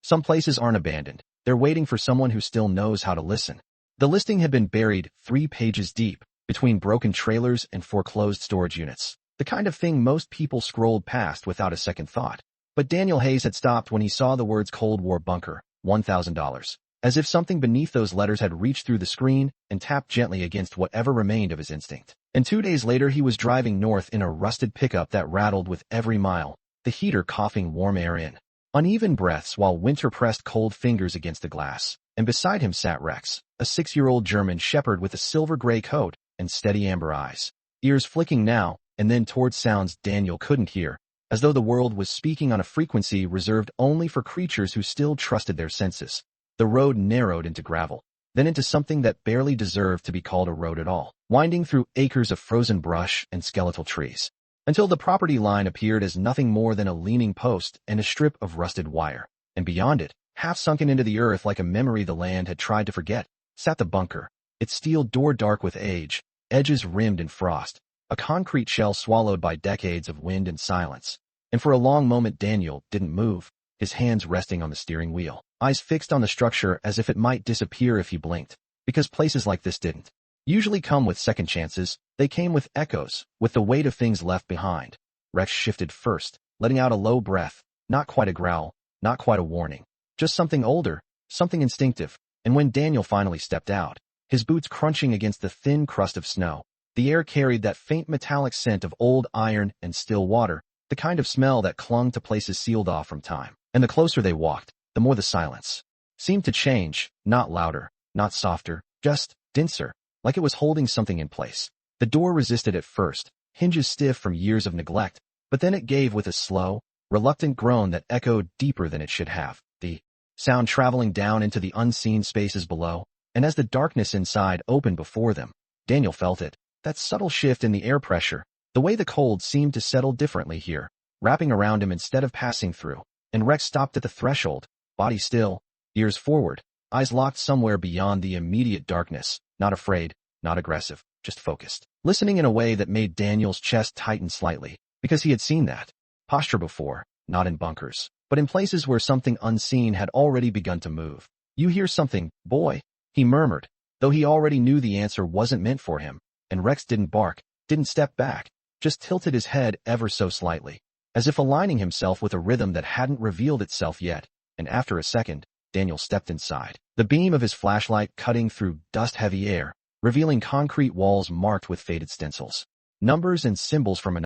Some places aren't abandoned. They're waiting for someone who still knows how to listen. The listing had been buried 3 pages deep, between broken trailers and foreclosed storage units. The kind of thing most people scrolled past without a second thought. But Daniel Hayes had stopped when he saw the words Cold War Bunker, $1,000. As if something beneath those letters had reached through the screen and tapped gently against whatever remained of his instinct. And 2 days later he was driving north in a rusted pickup that rattled with every mile, the heater coughing warm air in. Uneven breaths while winter pressed cold fingers against the glass. And beside him sat Rex, a 6-year-old German shepherd with a silver-gray coat and steady amber eyes. Ears flicking now and then towards sounds Daniel couldn't hear, as though the world was speaking on a frequency reserved only for creatures who still trusted their senses. The road narrowed into gravel, then into something that barely deserved to be called a road at all, winding through acres of frozen brush and skeletal trees, until the property line appeared as nothing more than a leaning post and a strip of rusted wire. And beyond it, half sunken into the earth like a memory the land had tried to forget, sat the bunker, its steel door dark with age, edges rimmed in frost, a concrete shell swallowed by decades of wind and silence. And for a long moment Daniel didn't move, his hands resting on the steering wheel, eyes fixed on the structure as if it might disappear if he blinked, because places like this didn't usually come with second chances. They came with echoes, with the weight of things left behind. Rex shifted first, letting out a low breath, not quite a growl, not quite a warning, just something older, something instinctive. And when Daniel finally stepped out, his boots crunching against the thin crust of snow, the air carried that faint metallic scent of old iron and still water, the kind of smell that clung to places sealed off from time. And the closer they walked, the more the silence seemed to change, not louder, not softer, just denser, like it was holding something in place. The door resisted at first, hinges stiff from years of neglect, but then it gave with a slow, reluctant groan that echoed deeper than it should have, the sound traveling down into the unseen spaces below. And as the darkness inside opened before them, Daniel felt it, that subtle shift in the air pressure, the way the cold seemed to settle differently here, wrapping around him instead of passing through. And Rex stopped at the threshold, body still, ears forward, eyes locked somewhere beyond the immediate darkness, not afraid, not aggressive, just focused. Listening in a way that made Daniel's chest tighten slightly, because he had seen that posture before, not in bunkers, but in places where something unseen had already begun to move. "You hear something, boy?" he murmured, though he already knew the answer wasn't meant for him. And Rex didn't bark, didn't step back, just tilted his head ever so slightly, as if aligning himself with a rhythm that hadn't revealed itself yet. And after a second, Daniel stepped inside, the beam of his flashlight cutting through dust-heavy air, revealing concrete walls marked with faded stencils, numbers and symbols from an